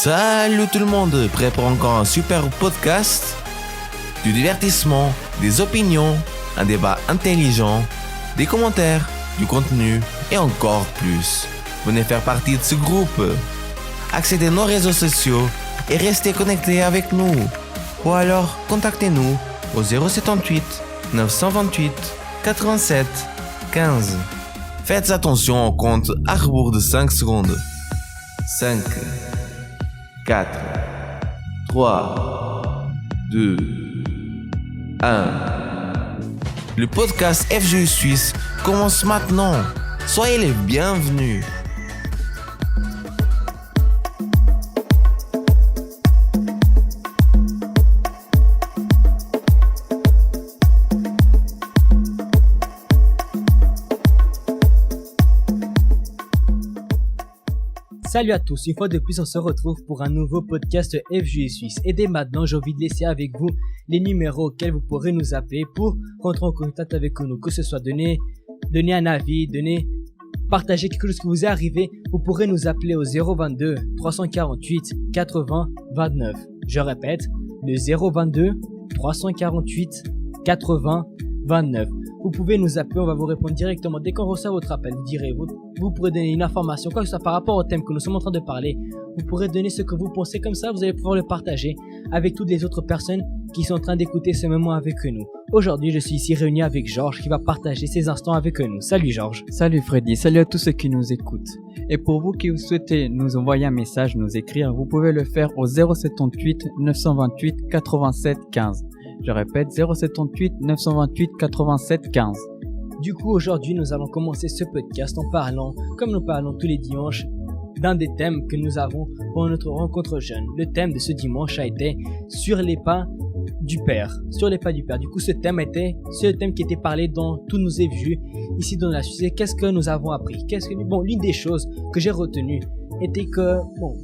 Salut tout le monde, prêt pour encore un super podcast? Du divertissement, des opinions, un débat intelligent, des commentaires, du contenu et encore plus. Venez faire partie de ce groupe. Accédez à nos réseaux sociaux et restez connectés avec nous. Ou alors, contactez-nous au 078 928 87 15. Faites attention, on compte à rebours de 5 secondes. 5, 4, 3, 2, 1. Le podcast FGU Suisse commence maintenant. Soyez les bienvenus. Salut à tous, une fois de plus on se retrouve pour un nouveau podcast FGU Suisse. Et dès maintenant j'ai envie de laisser avec vous les numéros auxquels vous pourrez nous appeler pour rentrer en contact avec nous. Que ce soit donner un avis, partager quelque chose qui vous est arrivé, vous pourrez nous appeler au 022 348 80 29. Je répète, le 022 348 80 29. Vous pouvez nous appeler, on va vous répondre directement. Dès qu'on reçoit votre appel, vous pourrez donner une information, quoi que ce soit par rapport au thème que nous sommes en train de parler. Vous pourrez donner ce que vous pensez, comme ça vous allez pouvoir le partager avec toutes les autres personnes qui sont en train d'écouter ce moment avec nous. Aujourd'hui, je suis ici réuni avec Georges qui va partager ses instants avec nous. Salut Georges. Salut Freddy, salut à tous ceux qui nous écoutent. Et pour vous qui souhaitez nous envoyer un message, nous écrire, vous pouvez le faire au 078 928 87 15. Je répète, 078 928 87 15. Du coup, aujourd'hui, nous allons commencer ce podcast en parlant, comme nous parlons tous les dimanches, d'un des thèmes que nous avons pour notre rencontre jeune. Le thème de ce dimanche a été sur les pas du Père. Sur les pas du Père. Du coup, ce thème qui était parlé dans tous nos FGU ici dans la Suisse. Qu'est-ce que nous avons appris? L'une des choses que j'ai retenues était que,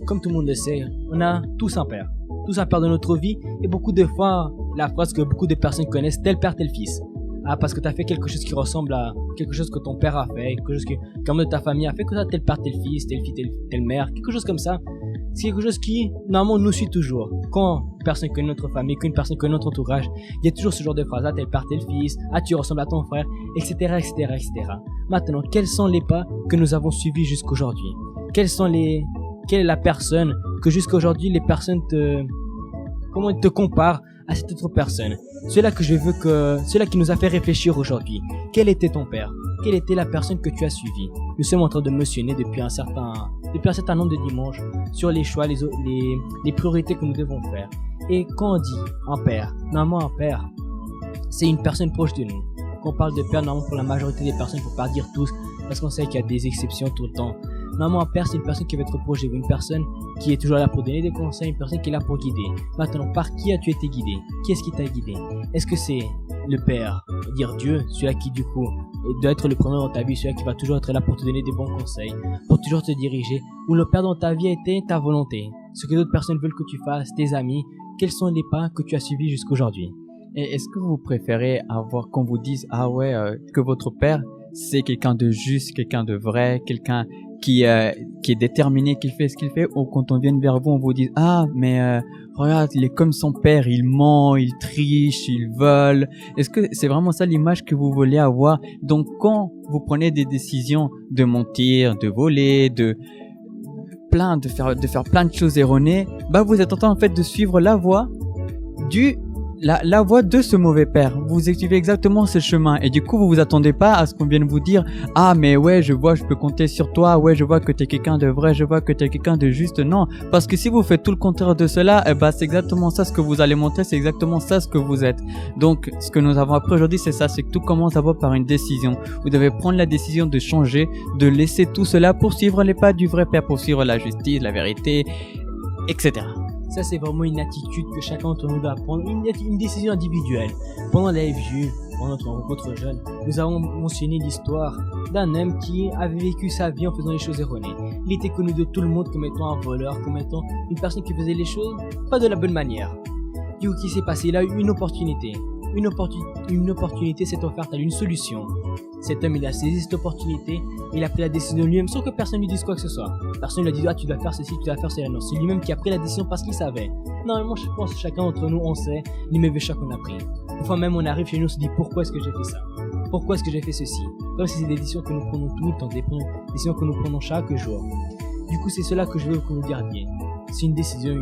comme tout le monde le sait, on a tous un Père. Tous un Père de notre vie, et beaucoup de fois, la phrase que beaucoup de personnes connaissent, tel Père, tel Fils. Ah, parce que tu as fait quelque chose qui ressemble à quelque chose que ton père a fait, quelque chose que quelqu'un de ta famille a fait, que tu as tel père, tel fils, telle fille, telle mère, quelque chose comme ça. C'est quelque chose qui, normalement, nous suit toujours. Quand une personne connaît notre famille, qu'une personne connaît notre entourage, il y a toujours ce genre de phrase, ah, tel père, tel fils, ah, tu ressembles à ton frère, etc., etc., etc. Maintenant, quels sont les pas que nous avons suivis jusqu'aujourd'hui? Quelle est la personne que jusqu'aujourd'hui les personnes te comparent à cette autre personne? Cela qui nous a fait réfléchir aujourd'hui. Quel était ton père? Quelle était la personne que tu as suivie? Nous sommes en train de mentionner depuis un certain nombre de dimanches sur les choix, les priorités que nous devons faire. Et quand on dit un père, normalement un père, c'est une personne proche de nous. Quand on parle de père, normalement pour la majorité des personnes, pour pas dire tous, parce qu'on sait qu'il y a des exceptions tout le temps. Normalement, un père, c'est une personne qui va être proche de vous, une personne qui est toujours là pour donner des conseils, une personne qui est là pour guider. Maintenant, par qui as-tu été guidé? Qui est-ce qui t'a guidé? Est-ce que c'est le Père, dire Dieu, celui qui du coup doit être le premier dans ta vie, celui qui va toujours être là pour te donner des bons conseils, pour toujours te diriger, ou le Père dans ta vie a été ta volonté, ce que d'autres personnes veulent que tu fasses, tes amis? Quels sont les pas que tu as suivis jusqu'aujourd'hui? Et est-ce que vous préférez avoir qu'on vous dise que votre père c'est quelqu'un de juste, quelqu'un de vrai, quelqu'un qui est déterminé, qui fait ce qu'il fait, ou quand on vient vers vous, on vous dit regarde, il est comme son père, il ment, il triche, il vole. Est-ce que c'est vraiment ça l'image que vous voulez avoir? Donc quand vous prenez des décisions de mentir, de voler, de faire plein de choses erronées, vous êtes en train en fait de suivre la voie la voie de ce mauvais père. Vous suivez exactement ce chemin, et du coup vous vous attendez pas à ce qu'on vienne vous dire mais ouais, je vois, je peux compter sur toi, ouais, je vois que t'es quelqu'un de vrai, je vois que t'es quelqu'un de juste. Non, parce que si vous faites tout le contraire de cela, c'est exactement ça ce que vous allez montrer, c'est exactement ça ce que vous êtes. Donc ce que nous avons appris aujourd'hui, c'est ça, c'est que tout commence d'abord par une décision. Vous devez prendre la décision de changer, de laisser tout cela pour suivre les pas du vrai père, pour suivre la justice, la vérité, etc. Ça, c'est vraiment une attitude que chacun d'entre nous doit prendre, une décision individuelle. Pendant la FGU, pendant notre rencontre jeune, nous avons mentionné l'histoire d'un homme qui avait vécu sa vie en faisant les choses erronées. Il était connu de tout le monde comme étant un voleur, comme étant une personne qui faisait les choses pas de la bonne manière. Du coup, qu'est-ce qui s'est passé? Il a eu une opportunité. une opportunité s'est offerte à lui, une solution. Cet homme, il a saisi cette opportunité, il a pris la décision lui-même sans que personne lui dise quoi que ce soit. Personne ne lui a dit, ah, tu dois faire ceci, tu dois faire cela. Non, c'est lui-même qui a pris la décision parce qu'il savait. Normalement, je pense que chacun d'entre nous, on sait les mauvais choix qu'on a pris. Une fois même, on arrive chez nous, on se dit, pourquoi est-ce que j'ai fait ça? Pourquoi est-ce que j'ai fait ceci? Comme si c'est des décisions que nous prenons tout le temps, des décisions que nous prenons chaque jour. Du coup, c'est cela que je veux que vous gardiez. C'est une décision,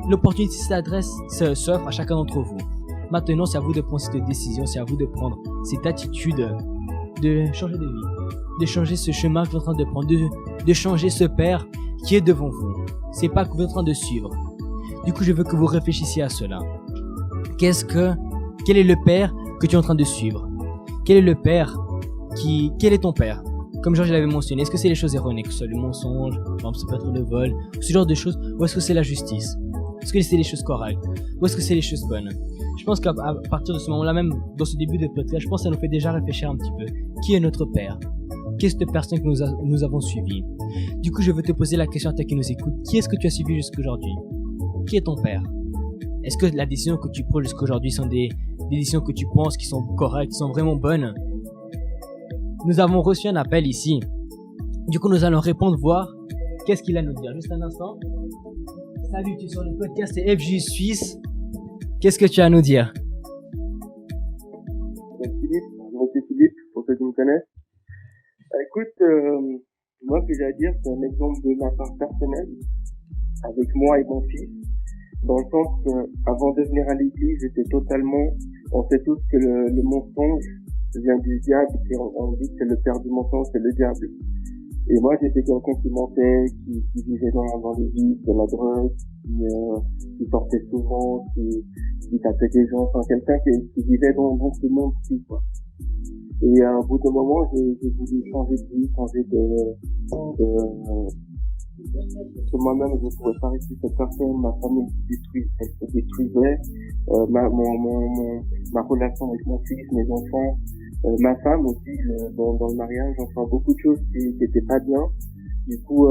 l'opportunité s'offre à chacun d'entre vous. Maintenant, c'est à vous de prendre cette décision, c'est à vous de prendre cette attitude de changer de vie, de changer ce chemin que vous êtes en train de prendre, de changer ce père qui est devant vous. C'est pas que vous êtes en train de suivre. Du coup, je veux que vous réfléchissiez à cela. Quel est le père que tu es en train de suivre? Quel est le père quel est ton père? Comme Georges l'avait mentionné, est-ce que c'est les choses erronées, que ce soit le mensonge, par exemple, ça peut être le vol, ce genre de choses, ou est-ce que c'est la justice? Est-ce que c'est les choses correctes? Ou est-ce que c'est les choses bonnes? Je pense qu'à partir de ce moment-là, même dans ce début de podcast, je pense que ça nous fait déjà réfléchir un petit peu. Qui est notre père? Qui est cette personne que nous avons suivie? Du coup, je veux te poser la question à toi qui nous écoute. Qui est-ce que tu as suivi jusqu'aujourd'hui? Qui est ton père? Est-ce que la décision que tu prends jusqu'aujourd'hui sont des décisions que tu penses qui sont correctes, qui sont vraiment bonnes? Nous avons reçu un appel ici. Du coup, nous allons répondre, voir qu'est-ce qu'il a à nous dire. Juste un instant. Salut, tu es sur le podcast FJ Suisse. Qu'est-ce que tu as à nous dire? Monsieur Philippe, pour ceux qui me connaissent. Écoute, moi, ce que j'ai à dire, c'est un exemple de ma part personnelle, avec moi et mon fils, dans le sens qu'avant de venir à l'église, j'étais totalement, on sait tous que le mensonge vient du diable, et on dit que c'est le père du mensonge, c'est le diable. Et moi, j'étais quelqu'un qui mentait, qui vivait dans les vices, de la drogue, qui sortait souvent, qui tapait des gens, enfin, quelqu'un qui vivait dans ce monde-ci, quoi. Et à un bout d'un moment, j'ai voulu changer de vie, changer parce que moi-même, je ne pouvais pas rester cette personne, ma famille elle se détruisait, ma relation avec mon fils, mes enfants, ma femme aussi, dans le mariage, enfin, beaucoup de choses qui étaient pas bien. Du coup,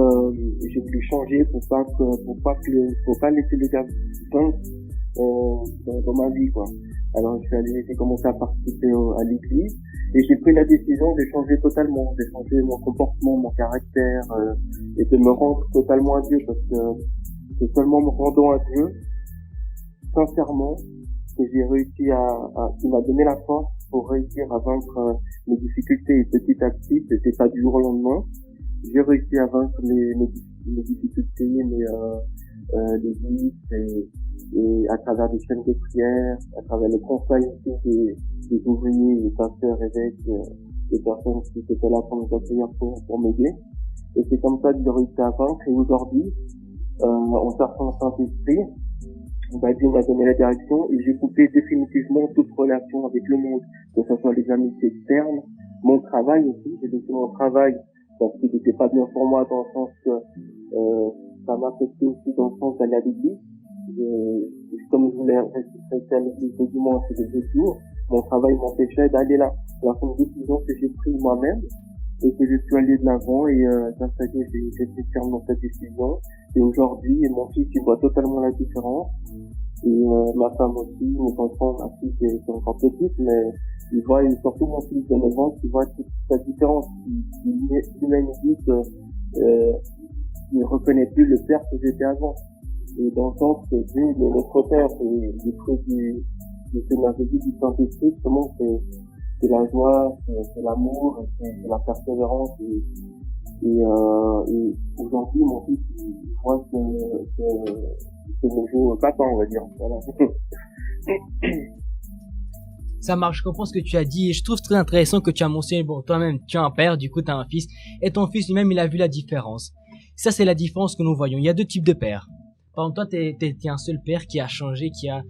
j'ai voulu changer pour pas laisser le diable vaincre, dans ma vie, quoi. Alors, j'ai commencé à participer à l'église, et j'ai pris la décision de changer totalement, de changer mon comportement, mon caractère, et de me rendre totalement à Dieu, parce que c'est seulement me rendant à Dieu, sincèrement, que j'ai réussi qui m'a donné la force pour réussir à vaincre mes difficultés, et petit à petit, c'était pas du jour au lendemain, j'ai réussi à vaincre mes difficultés, les vices, et à travers des chaînes de prière, à travers les conseils aussi des ouvriers, des pasteurs, évêques, des personnes qui étaient là pour nous accueillir pour m'aider. Et c'est comme ça que j'ai réussi à vaincre. Et aujourd'hui, en cherchant le Saint-Esprit, Dieu m'a donné la direction et j'ai coupé définitivement toute relation avec le monde, que ce soit les amitiés externes, mon travail aussi. J'ai laissé mon travail parce qu'il n'était pas bien pour moi, dans le sens que ça m'a affecté aussi dans le sens d'aller à l'église. Comme je voulais rester à l'église le dimanche et les jours, mon travail m'empêchait d'aller là. Alors c'est une décision que j'ai prise moi-même et que je suis allé de l'avant, et grâce à Dieu, j'ai été ferme dans cette décision. Et aujourd'hui, mon fils, il voit totalement la différence. Et ma femme aussi, mes enfants, ma fille c'est encore petite, mais il voit, et surtout mon fils de 9 ans, qui voit toute cette différence, qui lui-même dit qu'il ne reconnaît plus le père que j'étais avant. Et dans le sens que Dieu, notre père, c'est du fruit de la vie du Saint-Esprit, justement, c'est la joie, c'est l'amour, c'est la persévérance, et aujourd'hui, mon fils, il voit ce nouveau papa, on va dire. Voilà. Ça marche, je comprends ce que tu as dit, et je trouve très intéressant que tu as mentionné, bon, toi-même, tu as un père, du coup, tu as un fils, et ton fils lui-même, il a vu la différence. Ça, c'est la différence que nous voyons. Il y a deux types de pères. Par exemple, toi, t'es un seul père qui a changé, qui a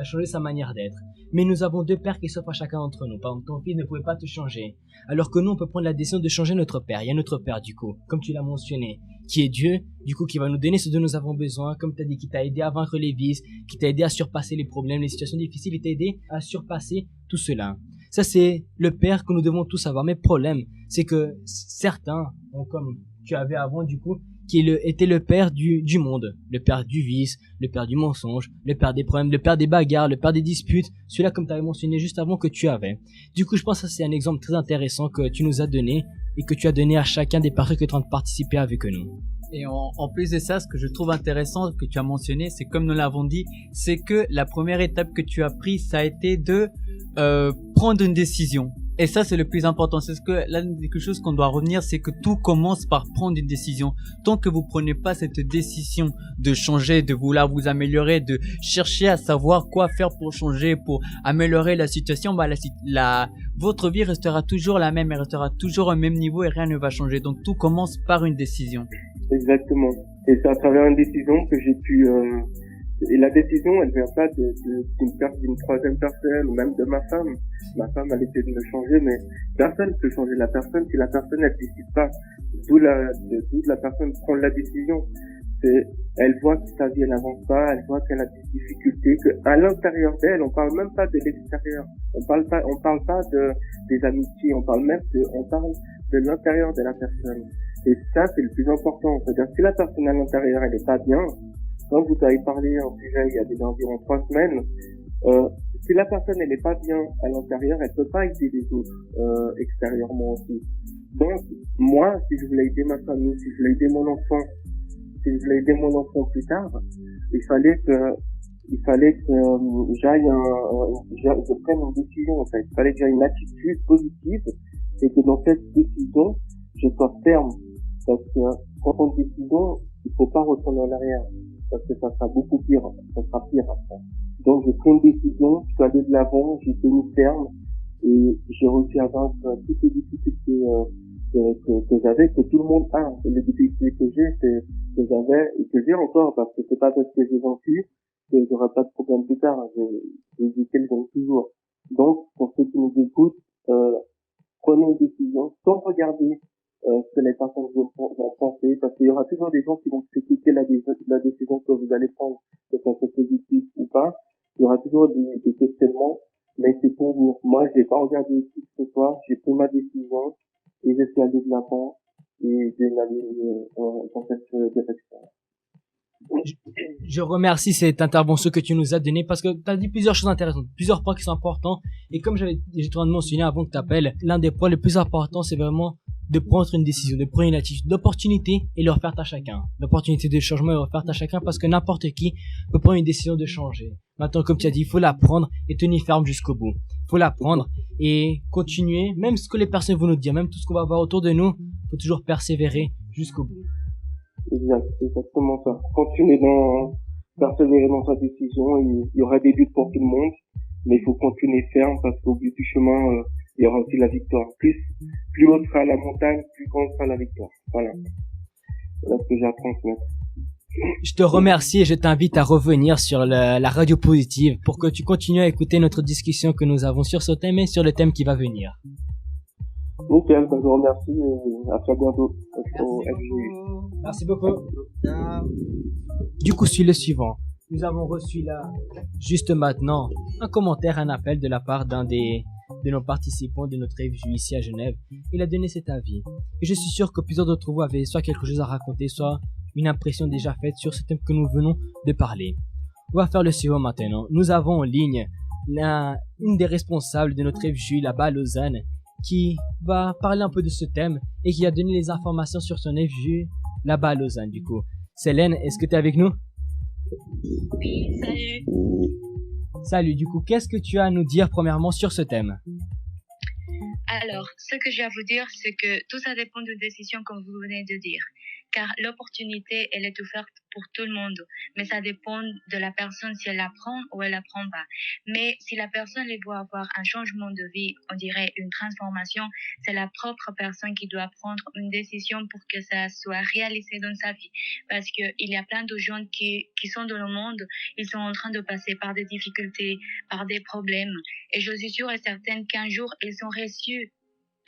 changé sa manière d'être. Mais nous avons deux pères qui s'offrent à chacun d'entre nous. Par exemple, ton fils ne pouvait pas te changer. Alors que nous, on peut prendre la décision de changer notre père. Il y a notre père, du coup, comme tu l'as mentionné, qui est Dieu, du coup, qui va nous donner ce dont nous avons besoin, comme tu as dit, qui t'a aidé à vaincre les vices, qui t'a aidé à surpasser les problèmes, les situations difficiles, il t'a aidé à surpasser tout cela. Ça, c'est le père que nous devons tous avoir. Mais le problème, c'est que certains, comme tu avais avant, du coup, était le père du monde, le père du vice, le père du mensonge, le père des problèmes, le père des bagarres, le père des disputes, celui-là comme tu avais mentionné juste avant que tu avais. Du coup, je pense que c'est un exemple très intéressant que tu nous as donné et que tu as donné à chacun des personnes qui sont en train de participer avec nous. Et en plus de ça, ce que je trouve intéressant que tu as mentionné, c'est comme nous l'avons dit, c'est que la première étape que tu as prise, ça a été de prendre une décision. Et ça, c'est le plus important. C'est ce que là, quelque chose qu'on doit revenir, c'est que tout commence par prendre une décision. Tant que vous prenez pas cette décision de changer, de vouloir vous améliorer, de chercher à savoir quoi faire pour changer, pour améliorer la situation, votre vie restera toujours la même, elle restera toujours au même niveau et rien ne va changer. Donc tout commence par une décision. Exactement. Et c'est à travers une décision que j'ai pu... Et la décision, elle vient pas d'une troisième personne ou même de ma femme. Ma femme, elle essaie de me changer, mais personne peut changer la personne si la personne, elle décide pas. D'où la personne prend la décision. Elle voit que sa vie, elle n'avance pas, elle voit qu'elle a des difficultés, qu'à l'intérieur d'elle, on parle même pas de l'extérieur. On parle pas des amitiés, on parle de l'intérieur de la personne. Et ça, c'est le plus important. C'est-à-dire, si la personne à l'intérieur, elle est pas bien, quand vous avez parlé en sujet il y a environ 3 semaines, si la personne elle est pas bien à l'intérieur, elle peut pas aider les autres extérieurement aussi. Donc moi, si je voulais aider ma famille, si je voulais aider mon enfant, plus tard, il fallait que je prenne une décision en fait. Il fallait que j'aie une attitude positive et que dans cette décision, je sois ferme. Parce que quand on décision, il faut pas retourner en arrière. Parce que ça sera beaucoup pire. Ça sera pire après. Donc, j'ai pris une décision, je suis allé de l'avant, j'ai tenu ferme, et j'ai réussi à vaincre toutes les difficultés, que j'avais, que tout le monde a. Les difficultés que j'avais, et que j'ai encore, parce que c'est pas parce que j'ai vaincu, que j'aurai pas de problème plus tard. J'ai évité le gain toujours. Donc, pour ceux qui nous écoutent, prenez une décision, sans regarder ce que les personnes vont penser, parce qu'il y aura toujours des gens qui vont critiquer la décision que vous allez prendre, que ça soit positif ou pas. Il y aura toujours des questionnements, mais c'est pour vous. Moi, je n'ai pas regardé qui que ce soit, j'ai pris ma décision et je suis allé de l'avant et je vais aller dans cette direction. Je remercie cette intervention que tu nous as donnée parce que tu as dit plusieurs choses intéressantes, plusieurs points qui sont importants. Et comme j'étais en train de mentionner avant que tu appelles, l'un des points les plus importants, c'est vraiment de prendre une décision, de prendre une attitude d'opportunité et le refaire à chacun. L'opportunité de changement et le refaire à chacun parce que n'importe qui peut prendre une décision de changer. Maintenant, comme tu as dit, il faut la prendre et tenir ferme jusqu'au bout. Il faut la prendre et continuer, même ce que les personnes vont nous dire, même tout ce qu'on va voir autour de nous, il faut toujours persévérer jusqu'au bout. Exactement ça. Persévérer dans sa décision, il y aura des buts pour tout le monde, mais il faut continuer ferme parce qu'au bout du chemin, il y aura aussi la victoire. Plus haute sera la montagne, plus grande sera la victoire. Voilà. Voilà ce que j'ai à transmettre. Je te remercie et je t'invite à revenir sur la radio positive pour que tu continues à écouter notre discussion que nous avons sur ce thème et sur le thème qui va venir. Nickel, je vous remercie et à très bientôt. Merci beaucoup. Du coup, sur le suivant, nous avons reçu là, juste maintenant, un commentaire, un appel de la part d'un de nos participants de notre FJ ici à Genève. Il a donné cet avis. Et je suis sûr que plusieurs d'entre vous avaient soit quelque chose à raconter, soit une impression déjà faite sur ce thème que nous venons de parler. On va faire le suivant maintenant. Nous avons en ligne une des responsables de notre FJ là-bas à Lausanne qui va parler un peu de ce thème et qui a donné les informations sur son FJ là-bas à Lausanne du coup. Célène, est-ce que tu es avec nous? Oui, salut. Salut, du coup, qu'est-ce que tu as à nous dire premièrement sur ce thème? Alors, ce que j'ai à vous dire, c'est que tout ça dépend d'une décision comme vous venez de dire. Car l'opportunité, elle est ouverte pour tout le monde. Mais ça dépend de la personne si elle la prend ou elle la prend pas. Mais si la personne elle doit avoir un changement de vie, on dirait une transformation, c'est la propre personne qui doit prendre une décision pour que ça soit réalisé dans sa vie. Parce que il y a plein de gens qui sont dans le monde, ils sont en train de passer par des difficultés, par des problèmes. Et je suis sûre et certaine qu'un jour, ils ont reçu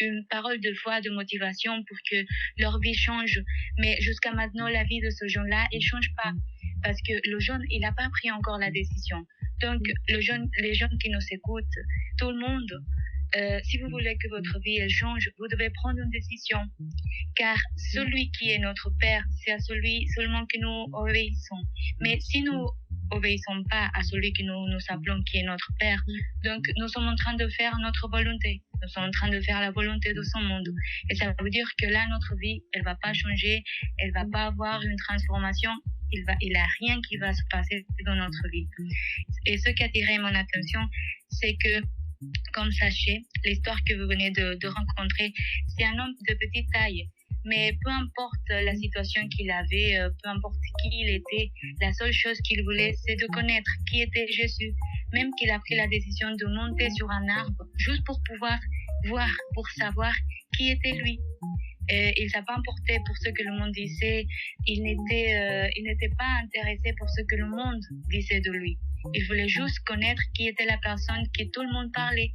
une parole de foi, de motivation pour que leur vie change. Mais jusqu'à maintenant, la vie de ce jeune-là, il change pas. Parce que le jeune, il n'a pas pris encore la décision. Donc, les jeunes qui nous écoutent, tout le monde, si vous voulez que votre vie elle change, vous devez prendre une décision. Car celui qui est notre Père, c'est à celui seulement que nous obéissons. Mais si nous obéissons pas à celui que nous appelons qui est notre Père, donc nous sommes en train de faire notre volonté. Nous sommes en train de faire la volonté de son monde. Et ça veut dire que là, notre vie, elle va pas changer, elle va pas avoir une transformation. Il y a rien qui va se passer dans notre vie. Et ce qui a attiré mon attention, c'est que, comme sachez, l'histoire que vous venez de rencontrer, c'est un homme de petite taille. Mais peu importe la situation qu'il avait, peu importe qui il était, la seule chose qu'il voulait, c'est de connaître qui était Jésus. Même qu'il a pris la décision de monter sur un arbre, juste pour pouvoir voir, pour savoir qui était lui. Il ne s'est pas importé pour ce que le monde disait, il n'était pas intéressé pour ce que le monde disait de lui. Il voulait juste connaître qui était la personne que tout le monde parlait.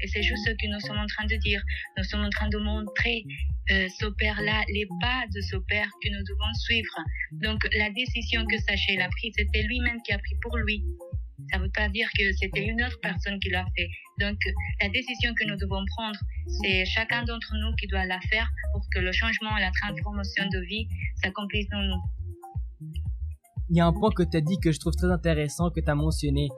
Et c'est juste ce que nous sommes en train de dire. Nous sommes en train de montrer ce Père-là, les pas de ce Père que nous devons suivre. Donc la décision que Sachet a prise, c'était lui-même qui a pris pour lui. Ça ne veut pas dire que c'était une autre personne qui l'a fait. Donc la décision que nous devons prendre, c'est chacun d'entre nous qui doit la faire pour que le changement et la transformation de vie s'accomplissent dans nous. Il y a un point que tu as dit que je trouve très intéressant, que tu as mentionné.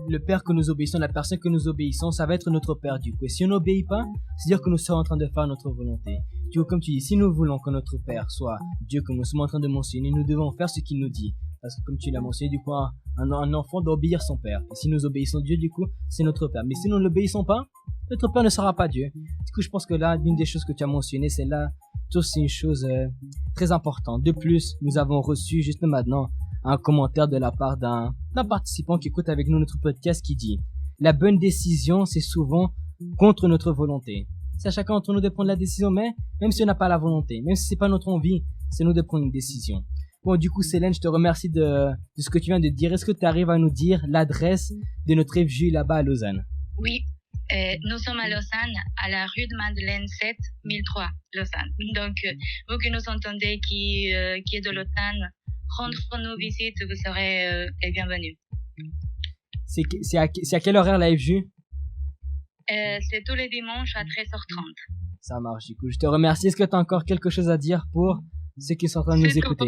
Le Père que nous obéissons, la personne que nous obéissons, ça va être notre Père du coup. Et si on n'obéit pas, c'est-à-dire que nous sommes en train de faire notre volonté. Du coup, comme tu dis, si nous voulons que notre Père soit Dieu, comme nous sommes en train de mentionner, nous devons faire ce qu'il nous dit. Parce que comme tu l'as mentionné, du coup, un enfant doit obéir son Père. Et si nous obéissons Dieu, du coup, c'est notre Père. Mais si nous ne l'obéissons pas, notre Père ne sera pas Dieu. Du coup, je pense que là, l'une des choses que tu as mentionnées, c'est là, c'est une chose très importante. De plus, nous avons reçu juste maintenant un commentaire de la part d'un participant qui écoute avec nous notre podcast qui dit « La bonne décision, c'est souvent contre notre volonté. » C'est à chacun d'entre nous de prendre la décision, mais même si on n'a pas la volonté, même si c'est pas notre envie, c'est nous de prendre une décision. Bon, du coup, Célène, je te remercie de ce que tu viens de dire. Est-ce que tu arrives à nous dire l'adresse de notre FJ là-bas à Lausanne? Oui, nous sommes à Lausanne, à la rue de Madeleine 7, 1003, Lausanne. Donc, vous qui nous entendez, qui est de Lausanne, rendre-nous visite, vous serez les bienvenus. C'est à quel horaire la FJ? C'est tous les dimanches à 13h30. Ça marche, du coup. Je te remercie. Est-ce que tu as encore quelque chose à dire pour ceux qui sont en train de nous écouter?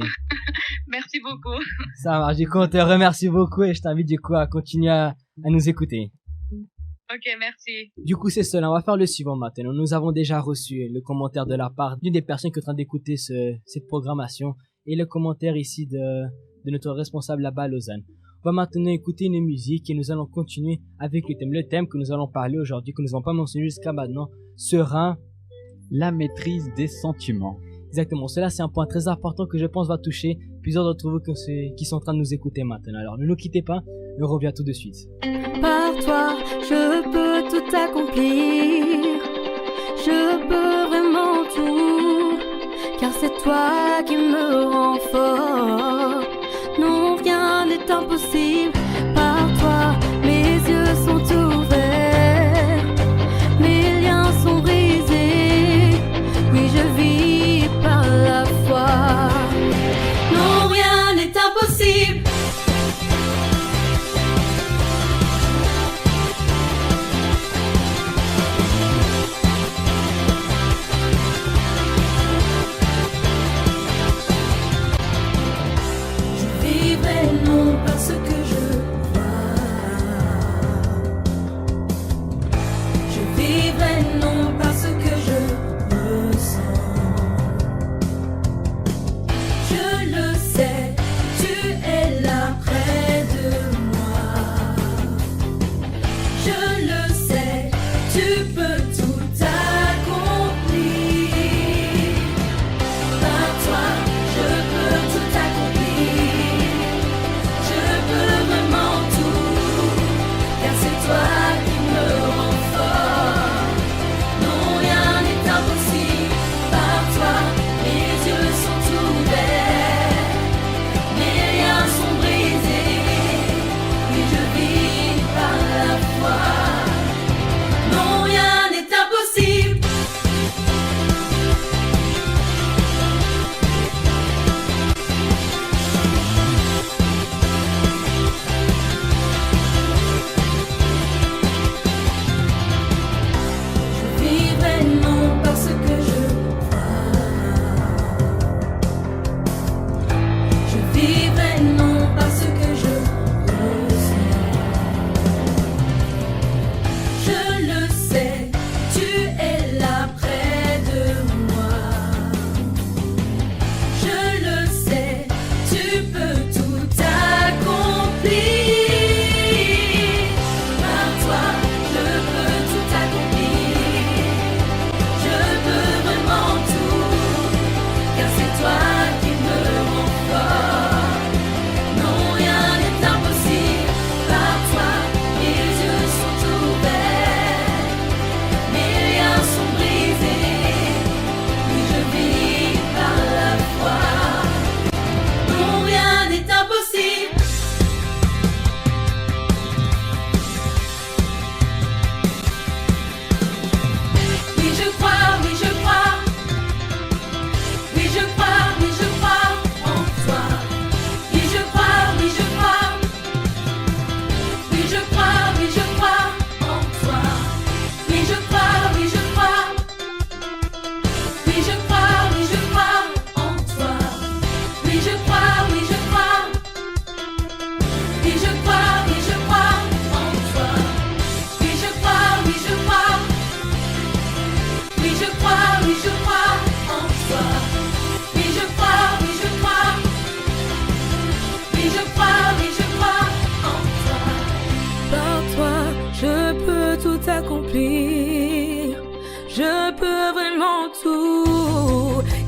Merci beaucoup. Ça marche, du coup, on te remercie beaucoup et je t'invite du coup à continuer à nous écouter. Ok, merci. Du coup, c'est cela. On va faire le suivant maintenant. Nous avons déjà reçu le commentaire de la part d'une des personnes qui est en train d'écouter cette programmation et le commentaire ici de notre responsable là-bas à Lausanne. On va maintenant écouter une musique et nous allons continuer avec le thème. Le thème que nous allons parler aujourd'hui, que nous n'avons pas mentionné jusqu'à maintenant, sera la maîtrise des sentiments. Exactement. Cela, c'est un point très important que je pense va toucher plusieurs d'entre vous qui sont en train de nous écouter maintenant. Alors, ne nous quittez pas et on revient tout de suite. Par toi, je peux tout accomplir. Je peux vraiment tout. Car c'est toi qui me rends fort. Non, rien n'est impossible. Par toi, mes yeux sont ouverts. Mes liens sont brisés. Oui, je vis par la foi. Non, rien n'est impossible. Je vivrai non pas ce que je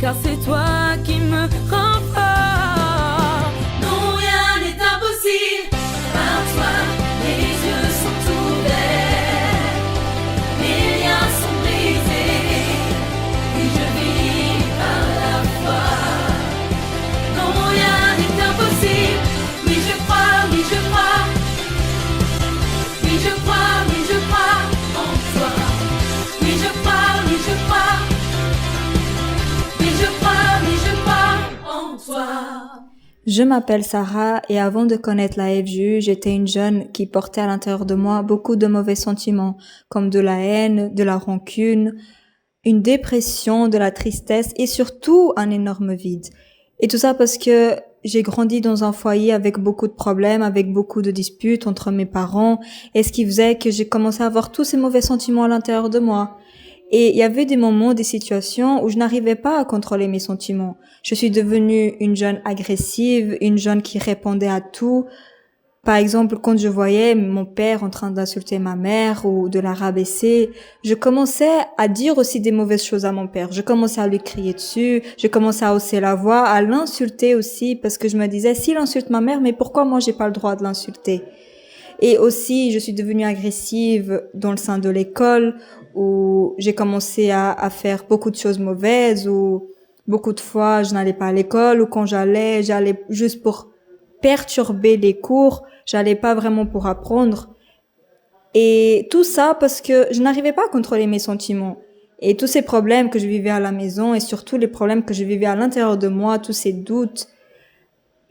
car c'est toi qui me rends fort. Non, rien n'est impossible par toi, mes yeux sont ouverts, mes liens sont brisés, et je vis par la foi. Non, rien n'est impossible, oui je crois, oui je crois, oui je crois, oui je crois en toi. Oui je crois, oui je crois, oui je crois, oui je crois en toi. Je m'appelle Sarah et avant de connaître la FGU, j'étais une jeune qui portait à l'intérieur de moi beaucoup de mauvais sentiments, comme de la haine, de la rancune, une dépression, de la tristesse et surtout un énorme vide. Et tout ça parce que j'ai grandi dans un foyer avec beaucoup de problèmes, avec beaucoup de disputes entre mes parents, et ce qui faisait que j'ai commencé à avoir tous ces mauvais sentiments à l'intérieur de moi. Et il y avait des moments, des situations où je n'arrivais pas à contrôler mes sentiments. Je suis devenue une jeune agressive, une jeune qui répondait à tout. Par exemple, quand je voyais mon père en train d'insulter ma mère ou de la rabaisser, je commençais à dire aussi des mauvaises choses à mon père. Je commençais à lui crier dessus, je commençais à hausser la voix, à l'insulter aussi parce que je me disais, s'il insulte ma mère, mais pourquoi moi j'ai pas le droit de l'insulter? Et aussi, je suis devenue agressive dans le sein de l'école où j'ai commencé à faire beaucoup de choses mauvaises, où beaucoup de fois je n'allais pas à l'école, ou quand j'allais juste pour perturber les cours, j'allais pas vraiment pour apprendre. Et tout ça parce que je n'arrivais pas à contrôler mes sentiments. Et tous ces problèmes que je vivais à la maison et surtout les problèmes que je vivais à l'intérieur de moi, tous ces doutes,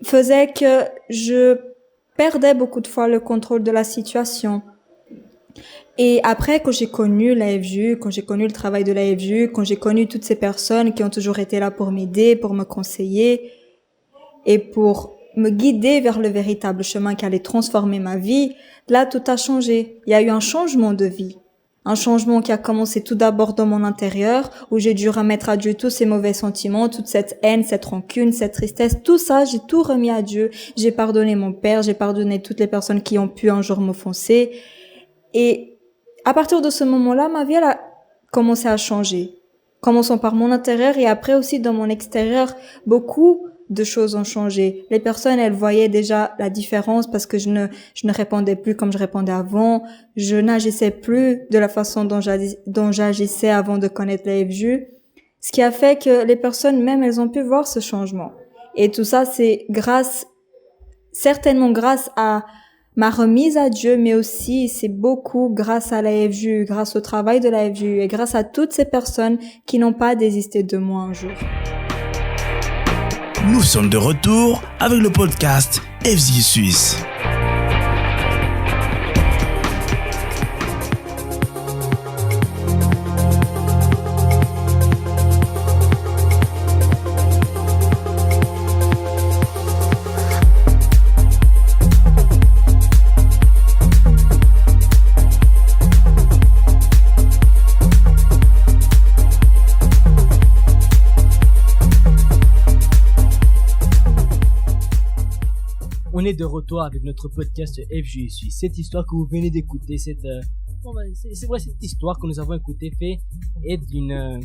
faisaient que je perdais beaucoup de fois le contrôle de la situation. Et après, quand j'ai connu la FGU, quand j'ai connu le travail de la FGU, quand j'ai connu toutes ces personnes qui ont toujours été là pour m'aider, pour me conseiller et pour me guider vers le véritable chemin qui allait transformer ma vie, là, tout a changé. Il y a eu un changement de vie. Un changement qui a commencé tout d'abord dans mon intérieur, où j'ai dû remettre à Dieu tous ces mauvais sentiments, toute cette haine, cette rancune, cette tristesse, tout ça, j'ai tout remis à Dieu. J'ai pardonné mon père, j'ai pardonné toutes les personnes qui ont pu un jour m'offenser. Et à partir de ce moment-là, ma vie, elle a commencé à changer. Commençons par mon intérieur et après aussi dans mon extérieur, beaucoup de choses ont changé. Les personnes, elles voyaient déjà la différence parce que je ne répondais plus comme je répondais avant. Je n'agissais plus de la façon dont j'agissais avant de connaître la FGU. Ce qui a fait que les personnes, même, elles ont pu voir ce changement. Et tout ça, c'est certainement grâce à ma remise à Dieu, mais aussi c'est beaucoup grâce à la FGU, grâce au travail de la FGU et grâce à toutes ces personnes qui n'ont pas désisté de moi un jour. Nous sommes de retour avec le podcast FGU Suisse. On est de retour avec notre podcast FGU Suisse. Cette histoire que vous venez d'écouter, cette histoire que nous avons écoutée est d'une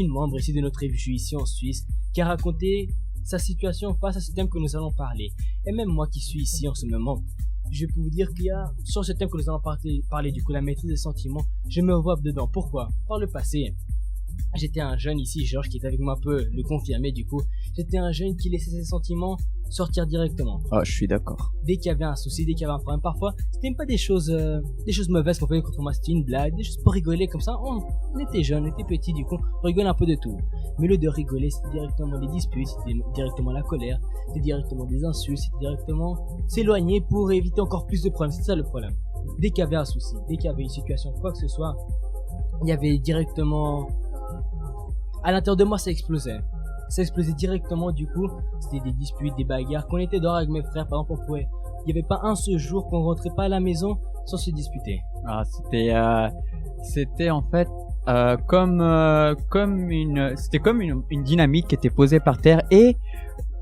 membre ici de notre FGU ici en Suisse qui a raconté sa situation face à ce thème que nous allons parler. Et même moi qui suis ici en ce moment, je peux vous dire qu'il y a sur ce thème que nous allons parler du coup la maîtrise des sentiments, je me vois dedans. Pourquoi? Par le passé, j'étais un jeune ici, Georges qui est avec moi peut le confirmer du coup. J'étais un jeune qui laissait ses sentiments sortir directement. Ah, je suis d'accord. Dès qu'il y avait un souci, dès qu'il y avait un problème, parfois, c'était même pas des choses mauvaises qu'on faisait contre moi, c'était une blague, des choses pour rigoler comme ça. On était jeunes, on était petits, du coup, on rigolait un peu de tout. Mais le de rigoler, c'était directement des disputes, c'était directement la colère, c'était directement des insultes, c'était directement s'éloigner pour éviter encore plus de problèmes. C'est ça le problème. Dès qu'il y avait un souci, dès qu'il y avait une situation, quoi que ce soit, il y avait directement... À l'intérieur de moi, ça explosait. Ça explosait directement, du coup, c'était des disputes, des bagarres. Quand on était dehors avec mes frères, par exemple, il n'y avait pas un seul jour qu'on rentrait pas à la maison sans se disputer. Ah, c'était en fait comme une dynamite qui était posée par terre et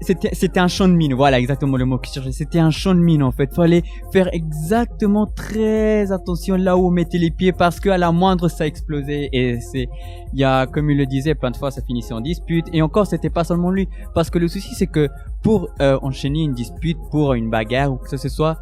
c'était un champ de mine. Voilà, exactement le mot que je cherchais. C'était un champ de mine, en fait. Fallait faire exactement très attention là où on mettait les pieds parce qu'à la moindre, ça explosait. Et il y a, comme il le disait, plein de fois, ça finissait en dispute. Et encore, c'était pas seulement lui. Parce que le souci, c'est que pour enchaîner une dispute, pour une bagarre ou que ce soit,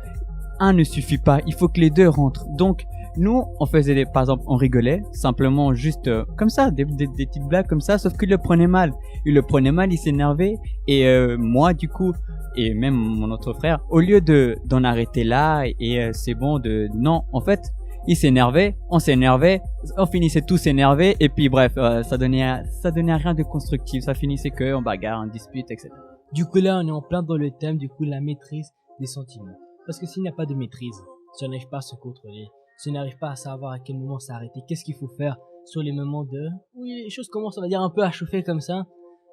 un ne suffit pas. Il faut que les deux rentrent. Donc, nous, on faisait par exemple, on rigolait, simplement juste comme ça, des petites blagues comme ça, sauf qu'il le prenait mal. Il s'énervait, et moi, du coup, et même mon autre frère, au lieu d'en arrêter là, et c'est bon non, en fait, il s'énervait, on s'énervait, on finissait tous s'énerver, et puis bref, ça donnait rien de constructif, ça finissait que en bagarre, en dispute, etc. Du coup, là, on est en plein dans le thème, du coup, la maîtrise des sentiments. Parce que s'il n'y a pas de maîtrise, si on n'arrive pas à se contrôler, si on n'arrive pas à savoir à quel moment s'arrêter, qu'est-ce qu'il faut faire sur les moments où les choses commencent, on va dire, un peu à chauffer comme ça,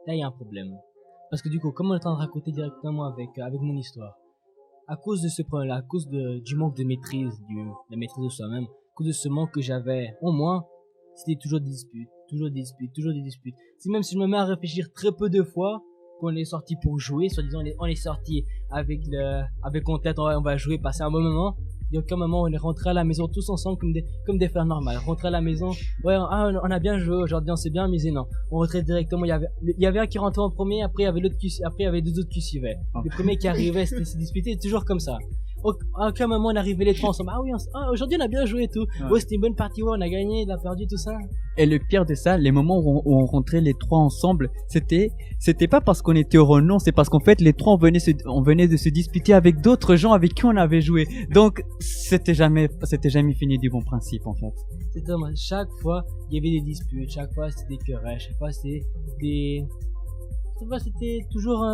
là, il y a un problème. Parce que du coup, comme on est en train de raconter directement avec mon histoire, à cause de ce problème-là, à cause du manque de maîtrise, de la maîtrise de soi-même, à cause de ce manque que j'avais en moi, c'était toujours des disputes. Même si je me mets à réfléchir très peu de fois, qu'on est sorti pour jouer, soi-disant on est sorti avec en tête, on va jouer, passer un bon moment. Il y a aucun moment où on est rentré à la maison tous ensemble comme des frères normaux. Rentrer à la maison, ouais, on a bien joué aujourd'hui, on s'est bien amusé, non. On rentrait directement, il y avait un qui rentrait en premier, après il y avait deux autres qui suivaient. Le premier qui arrivait, c'était se disputer, toujours comme ça. À aucun moment on arrivait les trois ensemble. Ah oui, aujourd'hui on a bien joué et tout. Ouais, c'était une bonne partie, ouais, on a gagné, on a perdu, tout ça. Et le pire de ça, les moments où on rentrait les trois ensemble, c'était pas parce qu'on était heureux, non, c'est parce qu'en fait les trois on venait de se disputer avec d'autres gens avec qui on avait joué. Donc c'était jamais fini du bon principe, en fait. C'était dommage. Chaque fois il y avait des disputes, chaque fois c'était des querelles, chaque fois c'était toujours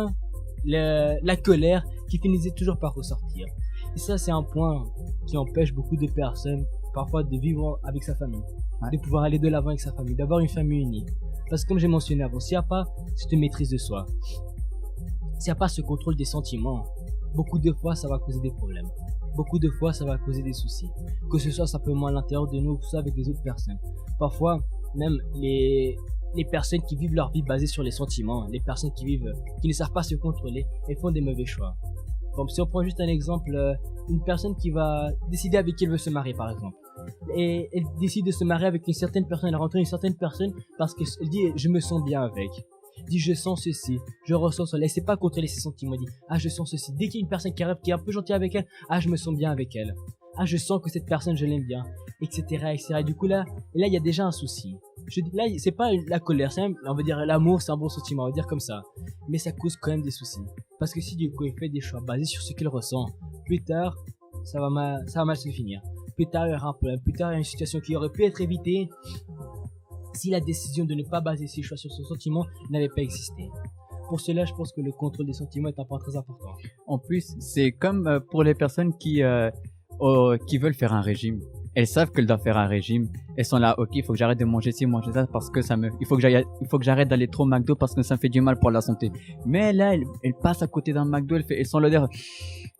la colère qui finissait toujours par ressortir. Et ça, c'est un point qui empêche beaucoup de personnes parfois de vivre avec sa famille, de pouvoir aller de l'avant avec sa famille, d'avoir une famille unie. Parce que comme j'ai mentionné avant, s'il n'y a pas cette maîtrise de soi, s'il n'y a pas ce contrôle des sentiments, beaucoup de fois ça va causer des problèmes. Beaucoup de fois ça va causer des soucis. Que ce soit simplement à l'intérieur de nous, ou soit avec les autres personnes. Parfois, même les personnes qui vivent leur vie basée sur les sentiments, les personnes qui ne savent pas se contrôler, elles font des mauvais choix. Comme si on prend juste un exemple, une personne qui va décider avec qui elle veut se marier par exemple. Et elle décide de se marier avec une certaine personne, elle rencontre une certaine personne parce qu'elle dit je me sens bien avec. Elle dit je sens ceci, je ressens cela. Elle ne sait pas contrôler ses sentiments, elle dit ah je sens ceci. Dès qu'il y a une personne qui arrive, qui est un peu gentille avec elle, ah je me sens bien avec elle. Ah je sens que cette personne je l'aime bien, etc. Et du coup là il y a déjà un souci. Là c'est pas la colère, c'est même, on va dire l'amour, c'est un bon sentiment, on va dire comme ça. Mais ça cause quand même des soucis. Parce que si du coup il fait des choix basés sur ce qu'il ressent, plus tard ça va mal se finir. Plus tard il y aura un problème, plus tard il y a une situation qui aurait pu être évitée si la décision de ne pas baser ses choix sur son sentiment n'avait pas existé. Pour cela, je pense que le contrôle des sentiments est un point très important. En plus, c'est comme pour les personnes qui veulent faire un régime. Elles savent qu'elles doivent faire un régime. Elles sont là, ok, il faut que j'arrête de manger ci, manger ça parce que il faut que j'arrête d'aller trop au McDo parce que ça me fait du mal pour la santé. Mais là, elle passe à côté d'un McDo, elle sent l'odeur.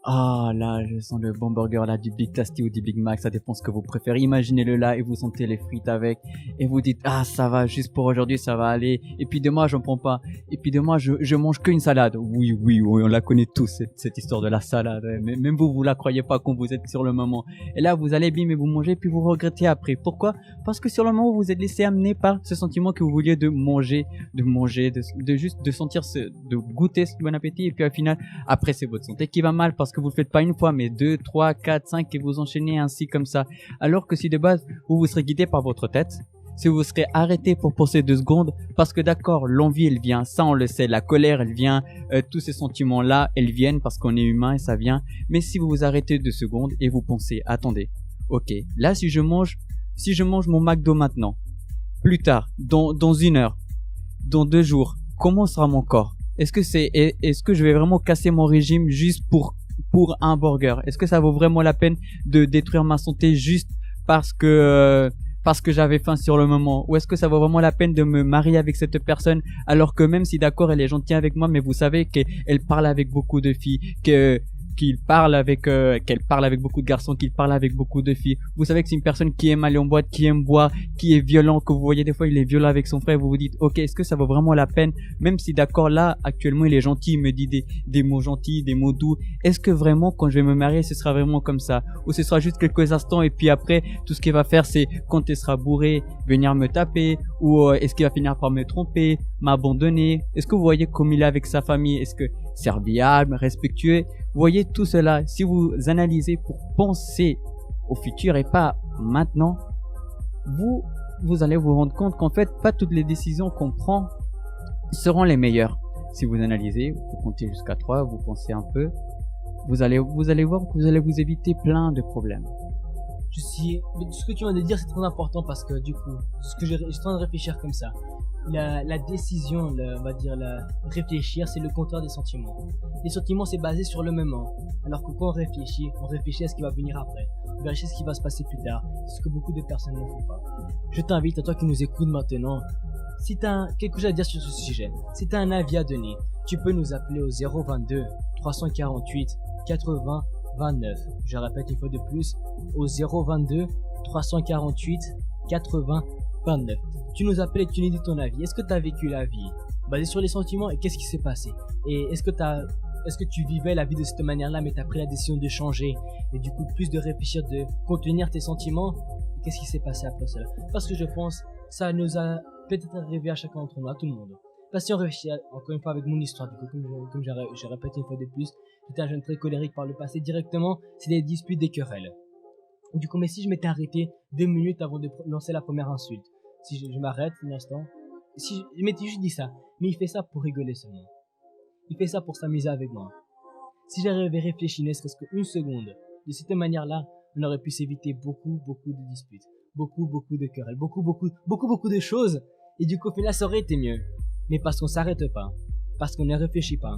Ah là, je sens le bon burger là, du Big Tasty ou du Big Mac, ça dépend ce que vous préférez. Imaginez-le là et vous sentez les frites avec et vous dites ah ça va, juste pour aujourd'hui ça va aller. Et puis demain j'en prends pas. Et puis demain je mange qu'une salade. Oui, on la connaît tous cette histoire de la salade. Mais même vous la croyez pas quand vous êtes sur le moment. Et là vous allez bim et vous mangez puis vous regrettez après. Pourquoi? Parce que sur le moment vous vous êtes laissé amener par ce sentiment que vous vouliez de manger, de juste de sentir de goûter ce bon appétit et puis au final après c'est votre santé qui va mal parce que vous le faites pas une fois mais 2, 3, 4, 5 et vous enchaînez ainsi comme ça. Alors que si de base vous serez guidé par votre tête, si vous serez arrêté pour penser 2 secondes, parce que d'accord, l'envie elle vient, ça on le sait, la colère elle vient, tous ces sentiments là elles viennent parce qu'on est humain et ça vient. Mais si vous vous arrêtez 2 secondes et vous pensez, attendez, ok, là si je mange mon McDo maintenant, plus tard, dans 1 heure, dans 2 jours, comment sera mon corps? Est-ce que je vais vraiment casser mon régime juste pour un burger? Est-ce que ça vaut vraiment la peine de détruire ma santé juste parce que j'avais faim sur le moment? Ou est-ce que ça vaut vraiment la peine de me marier avec cette personne alors que même si d'accord elle est gentille avec moi, mais vous savez qu'elle parle avec beaucoup de filles, qu'elle qu'elle parle avec beaucoup de garçons, qu'il parle avec beaucoup de filles. Vous savez que c'est une personne qui aime aller en boîte, qui aime boire, qui est violent, que vous voyez des fois il est violent avec son frère, vous vous dites ok, est-ce que ça vaut vraiment la peine, même si d'accord là actuellement il est gentil, il me dit des mots gentils, des mots doux, est-ce que vraiment quand je vais me marier ce sera vraiment comme ça, ou ce sera juste quelques instants et puis après tout ce qu'il va faire c'est quand il sera bourré venir me taper, ou est-ce qu'il va finir par me tromper, m'abandonner? Est-ce que vous voyez comme il est avec sa famille? Est-ce que serviable, respectueux? Vous voyez tout cela, si vous analysez pour penser au futur et pas maintenant, vous allez vous rendre compte qu'en fait pas toutes les décisions qu'on prend seront les meilleures. Si vous analysez, vous comptez jusqu'à 3, vous pensez un peu, vous allez voir que vous allez vous éviter plein de problèmes. Ce que tu viens de dire c'est très important parce que du coup, ce que je suis en train de réfléchir comme ça, la décision, on va dire réfléchir, c'est le contraire des sentiments. Les sentiments c'est basé sur le moment, alors que quand on réfléchit à ce qui va venir après, on réfléchit à ce qui va se passer plus tard, ce que beaucoup de personnes ne font pas. Je t'invite, à toi qui nous écoutes maintenant, si tu as quelque chose à dire sur ce sujet, si tu as un avis à donner, tu peux nous appeler au 022 348 80 29. Je répète une fois de plus, au 022 348 80 29. Tu nous appelles et tu nous dis ton avis. Est-ce que tu as vécu la vie basée sur les sentiments et qu'est-ce qui s'est passé? Et est-ce que tu vivais la vie de cette manière-là mais tu as pris la décision de changer et du coup plus de réfléchir, de contenir tes sentiments? Et qu'est-ce qui s'est passé après cela? Parce que je pense ça nous a peut-être arrivé à chacun d'entre nous, à tout le monde. Parce que si on réfléchit encore une fois avec mon histoire, du coup, comme j'ai répété une fois de plus, j'étais un jeune très colérique par le passé, directement, c'est des disputes, des querelles. Du coup, mais si je m'étais arrêté 2 minutes avant de lancer la première insulte, si je m'arrête un instant, si je m'étais juste dit ça, mais il fait ça pour rigoler seulement. Il fait ça pour s'amuser avec moi. Si j'avais réfléchi ne serait-ce qu'une seconde, de cette manière-là, on aurait pu s'éviter beaucoup de disputes, beaucoup de querelles, beaucoup de choses, et du coup, au final, ça aurait été mieux. Mais parce qu'on s'arrête pas, parce qu'on ne réfléchit pas,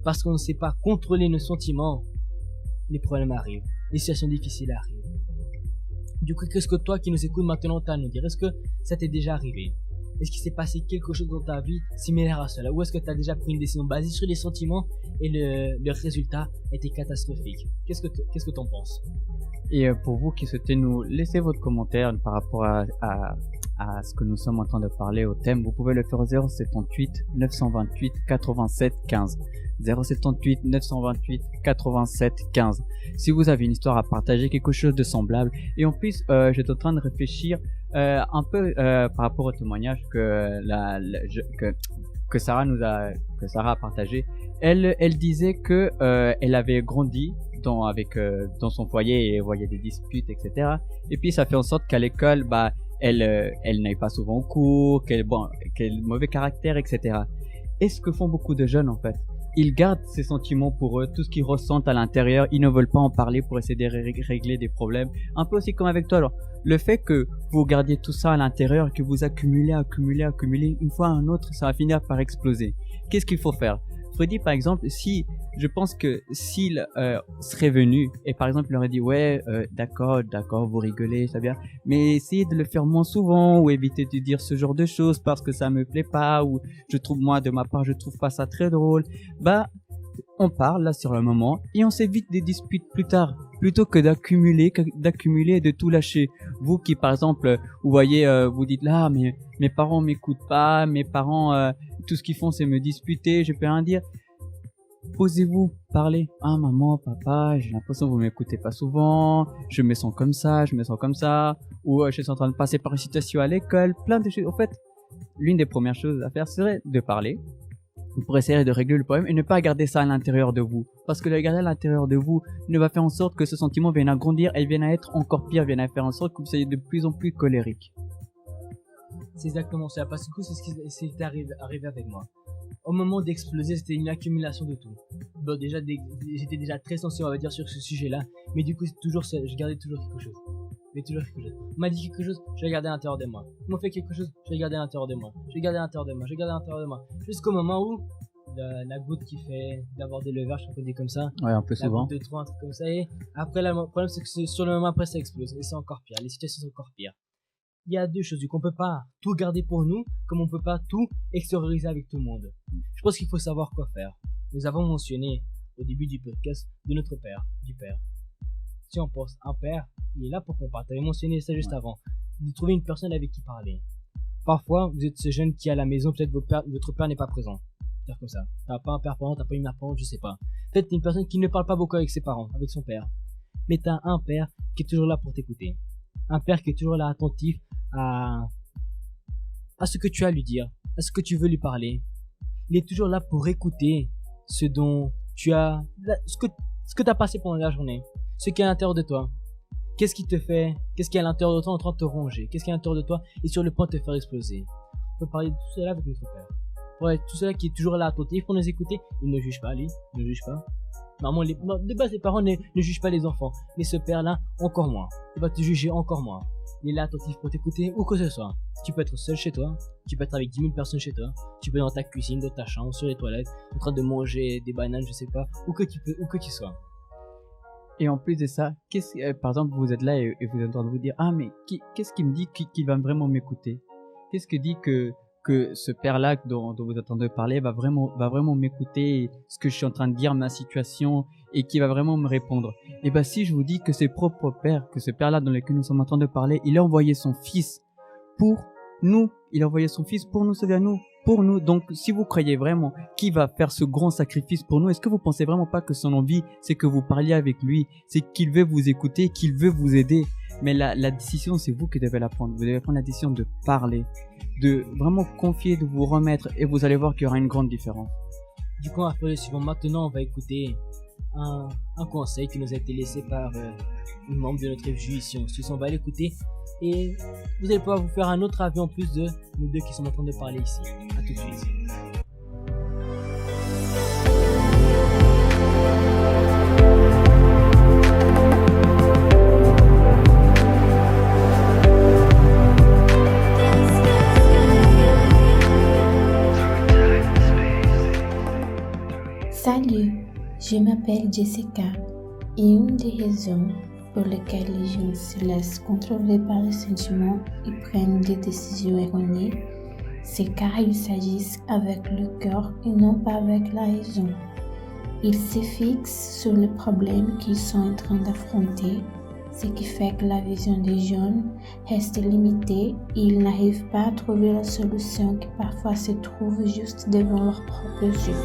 parce qu'on ne sait pas contrôler nos sentiments, les problèmes arrivent, les situations difficiles arrivent. Du coup, qu'est-ce que toi qui nous écoutes maintenant t'as à nous dire? Est-ce que ça t'est déjà arrivé? Est-ce qu'il s'est passé quelque chose dans ta vie similaire à cela? Ou est-ce que tu as déjà pris une décision basée sur les sentiments et le résultat était catastrophique? Qu'est-ce que t'en penses? Et pour vous qui souhaitez nous laisser votre commentaire par rapport à ce que nous sommes en train de parler au thème, vous pouvez le faire au 078 928 87 15. 078 928 87 15. Si vous avez une histoire à partager, quelque chose de semblable. Et en plus, j'étais en train de réfléchir un peu par rapport au témoignage que Sarah a partagé. Elle disait que elle avait grandi dans son foyer et voyait des disputes, etc. Et puis ça fait en sorte qu'à l'école, elle n'aille pas souvent au cours, qu'elle mauvais caractère, etc. Et ce que font beaucoup de jeunes en fait, ils gardent ces sentiments pour eux, tout ce qu'ils ressentent à l'intérieur, ils ne veulent pas en parler pour essayer de régler des problèmes. Un peu aussi comme avec toi, alors, le fait que vous gardiez tout ça à l'intérieur, que vous accumulez, une fois un autre, ça va finir par exploser. Qu'est-ce qu'il faut faire? Freddy, par exemple, je pense que s'il serait venu et par exemple il aurait dit ouais, d'accord, vous rigolez, ça bien, mais essayez de le faire moins souvent ou évitez de dire ce genre de choses parce que ça me plaît pas ou de ma part, je trouve pas ça très drôle. On parle là sur le moment et on s'évite des disputes plus tard plutôt que d'accumuler et de tout lâcher. Vous qui par exemple, vous voyez, vous dites là, mais mes parents m'écoutent pas, mes parents, tout ce qu'ils font c'est me disputer, je peux rien dire. Posez-vous, parlez. Ah maman, papa, j'ai l'impression que vous m'écoutez pas souvent, je me sens comme ça, ou je suis en train de passer par une situation à l'école, plein de choses. En fait, l'une des premières choses à faire serait de parler pour essayer de régler le problème et ne pas garder ça à l'intérieur de vous. Parce que le garder à l'intérieur de vous ne va faire en sorte que ce sentiment vienne à grandir et vienne à être encore pire, vienne à faire en sorte que vous soyez de plus en plus colérique. C'est exactement ça, parce que c'est ce qui s'est arrivé avec moi. Au moment d'exploser, c'était une accumulation de tout. J'étais déjà très sensible, on va dire, sur ce sujet-là, mais du coup, je gardais toujours quelque chose. On m'a dit quelque chose, je l'ai gardé à l'intérieur de moi. On m'a fait quelque chose, je l'ai gardé à l'intérieur de moi. Jusqu'au moment où la goutte qui fait d'avoir des levers, je crois qu'on dit comme ça. Ouais, un peu souvent. La goutte de trop, un truc comme ça. Et après, le problème, c'est que sur le moment après, ça explose. Et c'est encore pire. Les situations sont encore pires. Il y a deux choses. On peut pas tout garder pour nous, comme on peut pas tout extérioriser avec tout le monde. Je pense qu'il faut savoir quoi faire. Nous avons mentionné au début du podcast de notre père, du père. Si on pense un père, il est là pour qu'on parle. Tu avais mentionné ça juste avant. De trouver une personne avec qui parler. Parfois, vous êtes ce jeune qui est à la maison, peut-être votre père n'est pas présent. C'est comme ça. T'as pas un père parent, t'as pas une mère parent, je sais pas. Peut-être t'es une personne qui ne parle pas beaucoup avec ses parents, avec son père. Mais t'as un père qui est toujours là pour t'écouter. Un père qui est toujours là attentif à ce que tu as à lui dire, à ce que tu veux lui parler. Il est toujours là pour écouter ce dont tu as, ce que t'as passé pendant la journée, ce qui est à l'intérieur de toi. Qu'est-ce qui te fait, qu'est-ce qui est à l'intérieur de toi en train de te ronger, qu'est-ce qui est à l'intérieur de toi et sur le point de te faire exploser. On peut parler de tout cela avec notre père. Ouais, tout cela qui est toujours là attentif pour nous écouter, il ne juge pas, lui, il ne juge pas. Normalement, de base, les parents ne jugent pas les enfants, mais ce père-là, encore moins. Il va te juger encore moins. Il est là attentif pour t'écouter où que ce soit. Tu peux être seul chez toi, tu peux être avec 10 000 personnes chez toi, tu peux être dans ta cuisine, dans ta chambre, sur les toilettes, en train de manger des bananes, je sais pas, où que tu sois. Et en plus de ça, par exemple, vous êtes là et vous êtes en train de vous dire, ah mais qu'est-ce qui me dit qu'il va vraiment m'écouter? Qu'est-ce qui dit que ce père-là dont vous attendez parler va vraiment m'écouter, ce que je suis en train de dire, ma situation, et qui va vraiment me répondre? Et ben si je vous dis que c'est propre père, que ce père-là dans lequel nous sommes en train de parler, il a envoyé son fils pour nous, il a envoyé son fils pour nous sauver à nous, pour nous. Donc si vous croyez vraiment qu'il va faire ce grand sacrifice pour nous, est-ce que vous pensez vraiment pas que son envie, c'est que vous parliez avec lui, c'est qu'il veut vous écouter, qu'il veut vous aider? Mais la décision, c'est vous qui devez la prendre. Vous devez prendre la décision de parler, de vraiment confier, de vous remettre, et vous allez voir qu'il y aura une grande différence. Du coup, on va faire le suivant. Maintenant, on va écouter un conseil qui nous a été laissé par une membre de notre FJ ici en Suisse. On va l'écouter et vous allez pouvoir vous faire un autre avis en plus de nous deux qui sommes en train de parler ici. À tout de suite. Salut, je m'appelle Jessica et une des raisons pour lesquelles les gens se laissent contrôler par les sentiments et prennent des décisions erronées, c'est car ils s'agissent avec le cœur et non pas avec la raison. Ils se fixent sur le problème qu'ils sont en train d'affronter, ce qui fait que la vision des jeunes reste limitée et ils n'arrivent pas à trouver la solution qui parfois se trouve juste devant leurs propres yeux.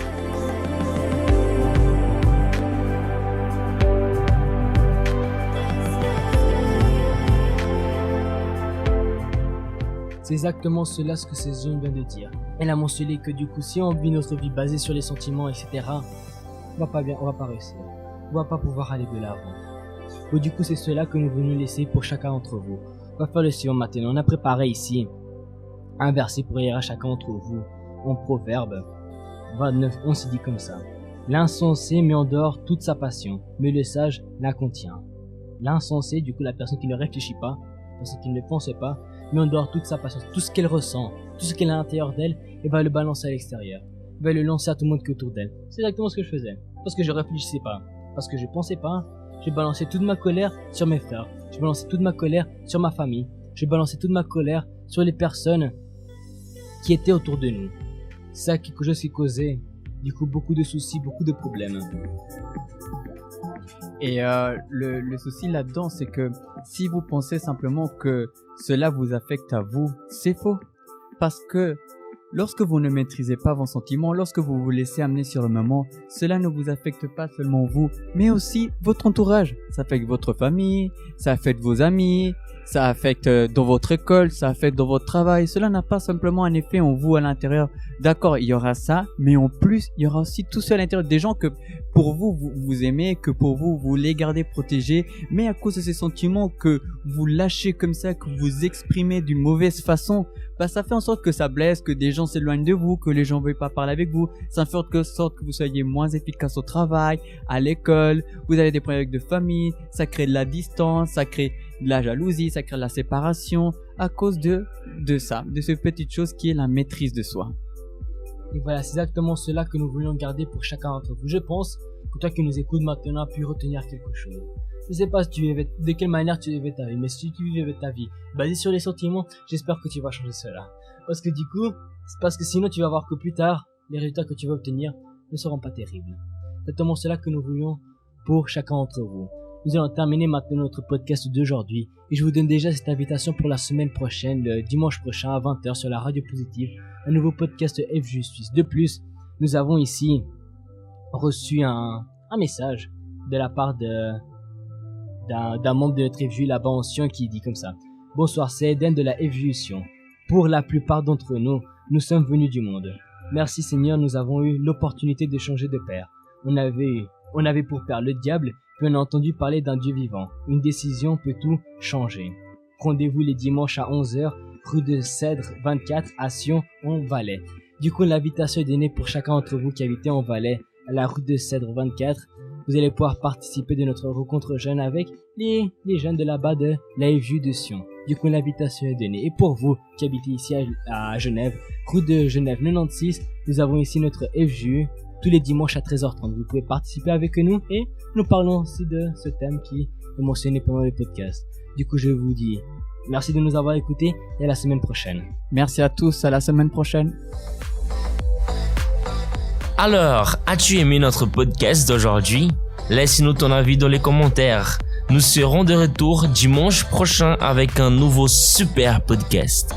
C'est exactement cela ce que ces jeunes vient de dire. Elle a mentionné que du coup, si on vit notre vie basée sur les sentiments, etc., on va pas réussir. On va pas pouvoir aller de l'avant. Ou du coup, c'est cela que nous voulons laisser pour chacun d'entre vous. On va faire le suivant maintenant. On a préparé ici un verset pour lire à chacun d'entre vous. En Proverbe 29, on s'y dit comme ça. L'insensé met en dehors toute sa passion, mais le sage la contient. L'insensé, du coup, la personne qui ne réfléchit pas, la personne qui ne pense pas, met en dehors toute sa passion, tout ce qu'elle ressent, tout ce qu'elle a à l'intérieur d'elle, et va le balancer à l'extérieur. Va le lancer à tout le monde qui est autour d'elle. C'est exactement ce que je faisais. Parce que je réfléchissais pas. Parce que je pensais pas. J'ai balancé toute ma colère sur mes frères. J'ai balancé toute ma colère sur ma famille. J'ai balancé toute ma colère sur les personnes qui étaient autour de nous. C'est ça quelque chose qui causait, du coup, beaucoup de soucis, beaucoup de problèmes. Et le souci là-dedans, c'est que si vous pensez simplement que cela vous affecte à vous, c'est faux. Parce que lorsque vous ne maîtrisez pas vos sentiments, lorsque vous vous laissez amener sur le moment, cela ne vous affecte pas seulement vous, mais aussi votre entourage. Ça affecte votre famille, ça affecte vos amis, ça affecte dans votre école, ça affecte dans votre travail. Cela n'a pas simplement un effet en vous à l'intérieur. D'accord, il y aura ça, mais en plus, il y aura aussi tout ça à l'intérieur. Des gens que pour vous, vous aimez, que pour vous, vous les gardez protégés, mais à cause de ces sentiments que vous lâchez comme ça, que vous exprimez d'une mauvaise façon, bah, ça fait en sorte que ça blesse, que des gens s'éloignent de vous, que les gens ne veulent pas parler avec vous. Ça fait en sorte que vous soyez moins efficace au travail, à l'école, vous avez des problèmes de famille, ça crée de la distance, ça crée de la jalousie, ça crée de la séparation à cause de ça, de cette petite chose qui est la maîtrise de soi. Et voilà, c'est exactement cela que nous voulions garder pour chacun d'entre vous. Je pense que toi qui nous écoutes maintenant as pu retenir quelque chose. Je sais pas si de quelle manière tu vivais ta vie, mais si tu vivais ta vie basée sur les sentiments, j'espère que tu vas changer cela. Parce que du coup, c'est parce que sinon tu vas voir que plus tard, les résultats que tu vas obtenir ne seront pas terribles. C'est exactement cela que nous voulions pour chacun d'entre vous. Nous allons terminer maintenant notre podcast d'aujourd'hui et je vous donne déjà cette invitation pour la semaine prochaine, le dimanche prochain à 20h sur la radio positive, un nouveau podcast FJ Suisse. De plus, nous avons ici reçu un message de la part d'un membre de notre FJ là-bas en Sion qui dit comme ça. Bonsoir, c'est Eden de la FJ Sion. Pour la plupart d'entre nous, nous sommes venus du monde. Merci Seigneur, nous avons eu l'opportunité de changer de père. On avait pour père le diable, puis on a entendu parler d'un Dieu vivant. Une décision peut tout changer. Rendez-vous les dimanches à 11h, rue de Cèdre 24 à Sion, en Valais. Du coup, l'invitation est donnée pour chacun d'entre vous qui habitez en Valais, à la rue de Cèdre 24. Vous allez pouvoir participer de notre rencontre jeune avec les jeunes de là-bas de la FJ de Sion. Du coup, l'invitation est donnée. Et pour vous qui habitez ici à Genève, rue de Genève 96, nous avons ici notre FJ tous les dimanches à 13h30. Vous pouvez participer avec nous et nous parlons aussi de ce thème qui est mentionné pendant le podcast. Du coup, je vous dis merci de nous avoir écoutés et à la semaine prochaine. Merci à tous, à la semaine prochaine. Alors, as-tu aimé notre podcast d'aujourd'hui? Laisse-nous ton avis dans les commentaires. Nous serons de retour dimanche prochain avec un nouveau super podcast.